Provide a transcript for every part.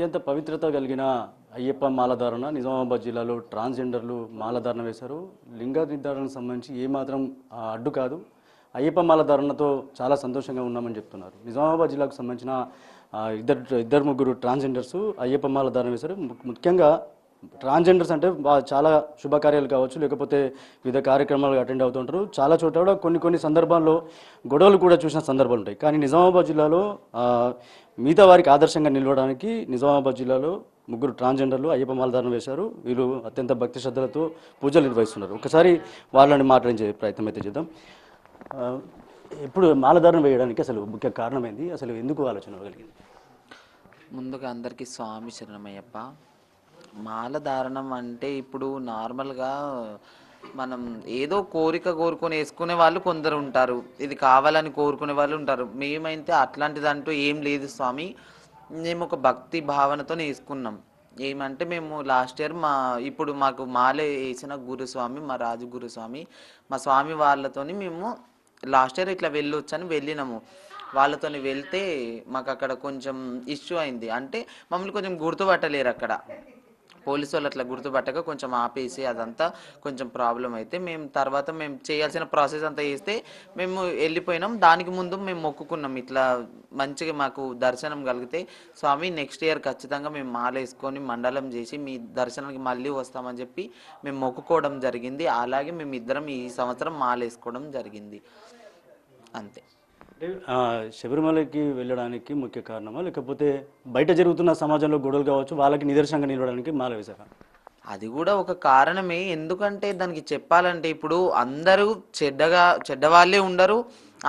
అత్యంత పవిత్రత కలిగిన అయ్యప్ప మాలధారణ నిజామాబాద్ జిల్లాలో ట్రాన్స్జెండర్లు మాలధారణ వేశారు. లింగ నిర్ధారణకు సంబంధించి ఏమాత్రం అడ్డు కాదు. అయ్యప్ప మాలధారణతో చాలా సంతోషంగా ఉన్నామని చెప్తున్నారు. నిజామాబాద్ జిల్లాకు సంబంధించిన ఇద్దరు ముగ్గురు ట్రాన్స్జెండర్స్ అయ్యప్ప మాలధారణ వేశారు. ముఖ్యంగా ట్రాన్స్జెండర్స్ అంటే చాలా శుభకార్యాలు కావచ్చు, లేకపోతే వివిధ కార్యక్రమాలు అటెండ్ అవుతుంటారు. చాలా చోట్ల కూడా కొన్ని సందర్భాల్లో గొడవలు కూడా చూసిన సందర్భాలు ఉంటాయి. కానీ నిజామాబాద్ జిల్లాలో మిగతా వారికి ఆదర్శంగా నిలవడానికి నిజామాబాద్ జిల్లాలో ముగ్గురు ట్రాన్స్జెండర్లు అయ్యప్ప మాలధారణ వేశారు. వీళ్ళు అత్యంత భక్తి శ్రద్ధలతో పూజలు నిర్వహిస్తున్నారు. ఒకసారి వాళ్ళని మాట్లాడించే ప్రయత్నం అయితే చేద్దాం. ఇప్పుడు మాలధారణ వేయడానికి అసలు ముఖ్య కారణమైంది, అసలు ఎందుకు ఆలోచన కలిగింది? ముందుగా అందరికీ స్వామి శరణమయ్యప్ప. మాల ధారణం అంటే ఇప్పుడు నార్మల్గా మనం ఏదో కోరిక కోరుకొని వేసుకునే వాళ్ళు కొందరు ఉంటారు, ఇది కావాలని కోరుకునే వాళ్ళు ఉంటారు. మేమైతే అట్లాంటిదంటూ ఏం లేదు స్వామి. మేము ఒక భక్తి భావనతో వేసుకున్నాం. ఏమంటే మేము లాస్ట్ ఇయర్ ఇప్పుడు మాకు మాల వేసిన గురుస్వామి, మా రాజు గురుస్వామి, మా స్వామి వాళ్ళతోని మేము లాస్ట్ ఇయర్ ఇట్లా వెళ్ళొచ్చని వెళ్ళినాము. వాళ్ళతో వెళ్తే మాకు అక్కడ కొంచెం ఇష్యూ అయింది. అంటే మమ్మల్ని కొంచెం గుర్తుపట్టలేరు అక్కడ పోలీసు వాళ్ళు. అట్లా గుర్తుపట్టక కొంచెం ఆపేసి అదంతా కొంచెం ప్రాబ్లం అయితే మేము తర్వాత మేము చేయాల్సిన ప్రాసెస్ అంతా చేస్తే మేము వెళ్ళిపోయినాం. దానికి ముందు మేము మొక్కుకున్నాం, ఇట్లా మంచిగా మాకు దర్శనం కలిగితే స్వామి నెక్స్ట్ ఇయర్ ఖచ్చితంగా మేము మాల వేసుకొని మండలం చేసి మీ దర్శనానికి మళ్ళీ వస్తామని చెప్పి మేము మొక్కుకోవడం జరిగింది. అలాగే మేము ఇద్దరం ఈ సంవత్సరం మాల వేసుకోవడం జరిగింది, అంతే. శబరిమలకి వెళ్ళడానికి ముఖ్య కారణమా, లేకపోతే బయట జరుగుతున్న సమాజంలో గొడవలు కావచ్చు వాళ్ళకి నిదర్శనంగా నిలవడానికి మాల వేశారా? అది కూడా ఒక కారణమే. ఎందుకంటే దానికి చెప్పాలంటే ఇప్పుడు అందరూ చెడ్డవాళ్ళే ఉండరు,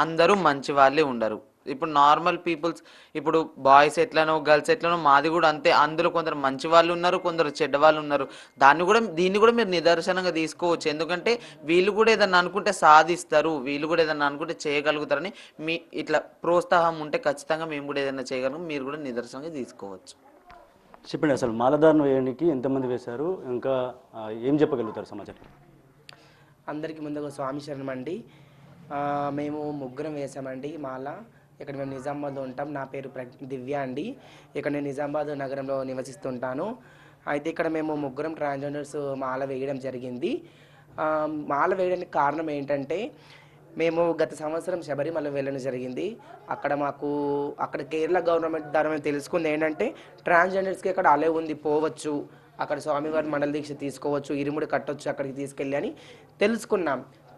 అందరూ మంచి వాళ్ళే ఉండరు. ఇప్పుడు నార్మల్ పీపుల్స్, ఇప్పుడు బాయ్స్ ఎట్లనో గర్ల్స్ ఎట్లనో మాది కూడా అంతే. అందులో కొందరు మంచి వాళ్ళు ఉన్నారు, కొందరు చెడ్డ వాళ్ళు ఉన్నారు. దీన్ని కూడా మీరు నిదర్శనంగా తీసుకోవచ్చు. ఎందుకంటే వీళ్ళు కూడా ఏదన్నా అనుకుంటే సాధిస్తారు, వీళ్ళు కూడా ఏదన్నా అనుకుంటే చేయగలుగుతారని మీ ఇట్లా ప్రోత్సాహం ఉంటే ఖచ్చితంగా మేము కూడా ఏదైనా చేయగలం, మీరు కూడా నిదర్శనంగా తీసుకోవచ్చు. చెప్పండి, అసలు మాలధారణ వేయడానికి ఎంతమంది వేశారు, ఇంకా ఏం చెప్పగలుగుతారు సమాజానికి? అందరికీ ముందుగా స్వామి శరణం అండి. మేము ముగ్గురం వేసామండి మాల. ఇక్కడ మేము నిజామాబాద్లో ఉంటాం. నా పేరు దివ్య అండి. ఇక్కడ నేను నిజామాబాద్ నగరంలో నివసిస్తుంటాను. అయితే ఇక్కడ మేము ముగ్గురం ట్రాన్స్జెండర్స్ మాల వేయడం జరిగింది. మాల వేయడానికి కారణం ఏంటంటే మేము గత సంవత్సరం శబరిమల వెళ్ళడం జరిగింది. అక్కడ కేరళ గవర్నమెంట్ ద్వారా మేము తెలుసుకుంది ఏంటంటే ట్రాన్స్జెండర్స్కి అక్కడ అలే ఉంది, పోవచ్చు, అక్కడ స్వామివారి మండల దీక్ష తీసుకోవచ్చు, ఇరుముడి కట్టొచ్చు అక్కడికి తీసుకెళ్ళి అని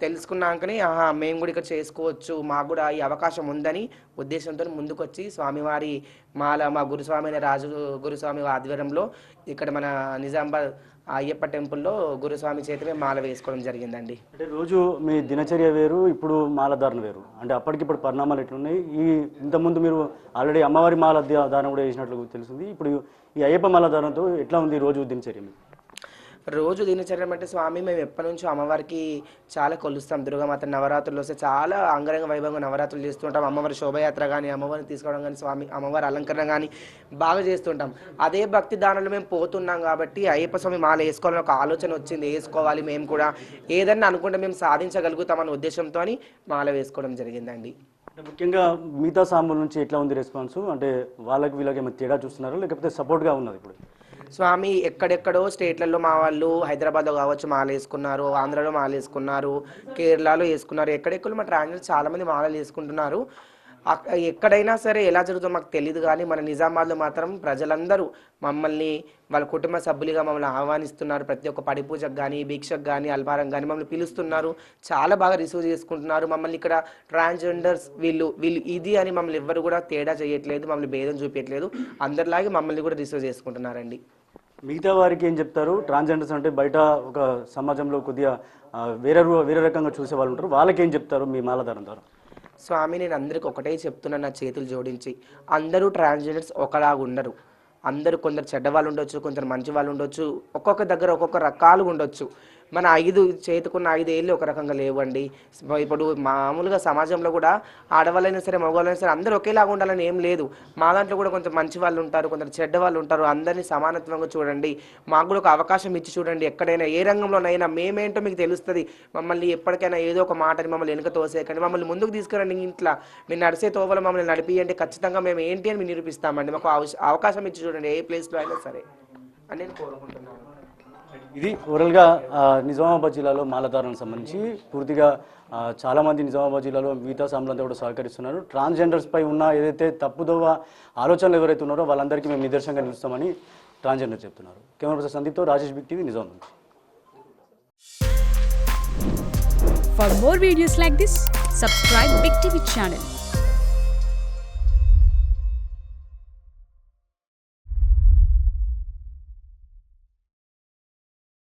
తెలుసుకున్నాకనే మేము కూడా ఇక్కడ చేసుకోవచ్చు, మాకు కూడా ఈ అవకాశం ఉందని ఉద్దేశంతో ముందుకొచ్చి స్వామివారి మాల మా గురుస్వామి అయిన రాజు గురుస్వామి ఆధ్వర్యంలో ఇక్కడ మన నిజామాబాద్ అయ్యప్ప టెంపుల్లో గురుస్వామి చేతి మాల వేసుకోవడం జరిగిందండి. అంటే రోజు మీ దినచర్య వేరు, ఇప్పుడు మాలధారణ వేరు, అంటే అప్పటికిప్పుడు పరిణామాలు ఎట్లున్నాయి? ఇంతకుముందు మీరు ఆల్రెడీ అమ్మవారి మాల ధారణ కూడా వేసినట్లు తెలిసింది. ఇప్పుడు ఈ అయ్యప్ప మాలధారణతో ఎట్లా ఉంది రోజు దినచర్య? రోజు దినచర్య అంటే స్వామి మేము ఎప్పటి నుంచో అమ్మవారికి చాలా కొలుస్తాం. దుర్గామాత నవరాత్రులు వస్తే చాలా అంగరంగ వైభవంగా నవరాత్రులు చేస్తుంటాం. అమ్మవారి శోభయాత్ర కానీ, అమ్మవారిని తీసుకోవడం కానీ, స్వామి అమ్మవారి అలంకరణ కానీ బాగా చేస్తుంటాం. అదే భక్తి దానిలో మేము పోతున్నాం కాబట్టి అయ్యప్ప స్వామి మాల వేసుకోవాలని ఒక ఆలోచన వచ్చింది. వేసుకోవాలి, మేము కూడా ఏదన్నా అనుకుంటే మేము సాధించగలుగుతామన్న ఉద్దేశంతో మాల వేసుకోవడం జరిగిందండి. ముఖ్యంగా మిగతా సాంబుల నుంచి ఎట్లా ఉంది రెస్పాన్స్? అంటే వీళ్ళకి ఏమైనా తేడా చూస్తున్నారా, లేకపోతే సపోర్ట్గా ఉన్నది? ఇప్పుడు స్వామి ఎక్కడెక్కడో స్టేట్లలో మా వాళ్ళు హైదరాబాద్లో కావచ్చు మాల వేసుకున్నారు, ఆంధ్రాలో మాల వేసుకున్నారు, కేరళలో వేసుకున్నారు, ఎక్కడెక్కడో మా ట్రాన్స్జెండర్స్ చాలామంది మాలలు వేసుకుంటున్నారు. ఎక్కడైనా సరే ఎలా జరుగుతుందో మాకు తెలియదు, కానీ మన నిజామాబాద్లో మాత్రం ప్రజలందరూ మమ్మల్ని వాళ్ళ కుటుంబ సభ్యులుగా మమ్మల్ని ఆహ్వానిస్తున్నారు. ప్రతి ఒక్క పడి పూజకు కానీ, భిక్షకు కానీ, అల్పారం కానీ మమ్మల్ని పిలుస్తున్నారు. చాలా బాగా రిసీవ్ చేసుకుంటున్నారు మమ్మల్ని. ఇక్కడ ట్రాన్స్జెండర్స్ వీళ్ళు ఇది అని మమ్మల్ని ఎవ్వరు కూడా తేడా చేయట్లేదు, మమ్మల్ని భేదం చూపించట్లేదు. అందరిలాగే మమ్మల్ని కూడా రిసీవ్ చేసుకుంటున్నారండి. మిగతా వారికి ఏం చెప్తారు? ట్రాన్స్జెండర్స్ అంటే బయట ఒక సమాజంలో కొద్దిగా వేరే రకంగా చూసే వాళ్ళు ఉంటారు, వాళ్ళకి ఏం చెప్తారు మీ మాలధారణ ద్వారా? స్వామి నేను అందరికి ఒకటే చెప్తున్నాను, నా చేతులు జోడించి, అందరూ ట్రాన్స్జెండర్స్ ఒకలాగా ఉండరు. అందరూ కొందరు చెడ్డ వాళ్ళు ఉండొచ్చు, కొందరు మంచి వాళ్ళు ఉండొచ్చు, ఒక్కొక్క దగ్గర ఒక్కొక్క రకాలుగా ఉండొచ్చు. మన చేతుకున్న 5 ఏళ్ళు ఒక రకంగా లేవండి. ఇప్పుడు మామూలుగా సమాజంలో కూడా ఆడవాళ్ళైనా సరే మగవాళ్ళైనా సరే అందరూ ఒకేలాగా ఉండాలని ఏం లేదు. మా దాంట్లో కూడా కొంచెం మంచి వాళ్ళు ఉంటారు, కొందరు చెడ్డ వాళ్ళు ఉంటారు. అందరినీ సమానత్వంగా చూడండి. మాకు కూడా ఒక అవకాశం ఇచ్చి చూడండి. ఎక్కడైనా ఏ రంగంలోనైనా మేమేంటో మీకు తెలుస్తుంది. మమ్మల్ని ఎప్పటికైనా ఏదో ఒక మాటని మమ్మల్ని వెనుక తోసేయకండి, మమ్మల్ని ముందుకు తీసుకురండి. ఇంట్లో మీరు నడిసే తోవలో మమ్మల్ని నడిపియండి, ఖచ్చితంగా మేము ఏంటి అని నిరూపిస్తామండి. మాకు అవకాశం ఇచ్చి చూడండి ఏ ప్లేస్లో అయినా సరే అని నేను కోరుకుంటున్నాను. ఇది ఓవరాల్గా నిజామాబాద్ జిల్లాలో మాలధారణకు సంబంధించి పూర్తిగా చాలామంది నిజామాబాద్ జిల్లాలో మిగతా సాములంతా కూడా సహకరిస్తున్నారు. ట్రాన్స్జెండర్స్పై ఉన్న ఏదైతే తప్పుదోవ ఆలోచనలు ఎవరైతే ఉన్నారో వాళ్ళందరికీ మేము నిదర్శనంగా నిలుస్తామని ట్రాన్స్జెండర్ చెప్తున్నారు. కెమెరా పర్సన్ సందీప్తో రాజేష్, బిగ్ టీవీ, నిజాం నుంచి. For more videos like this, subscribe Big TV channel.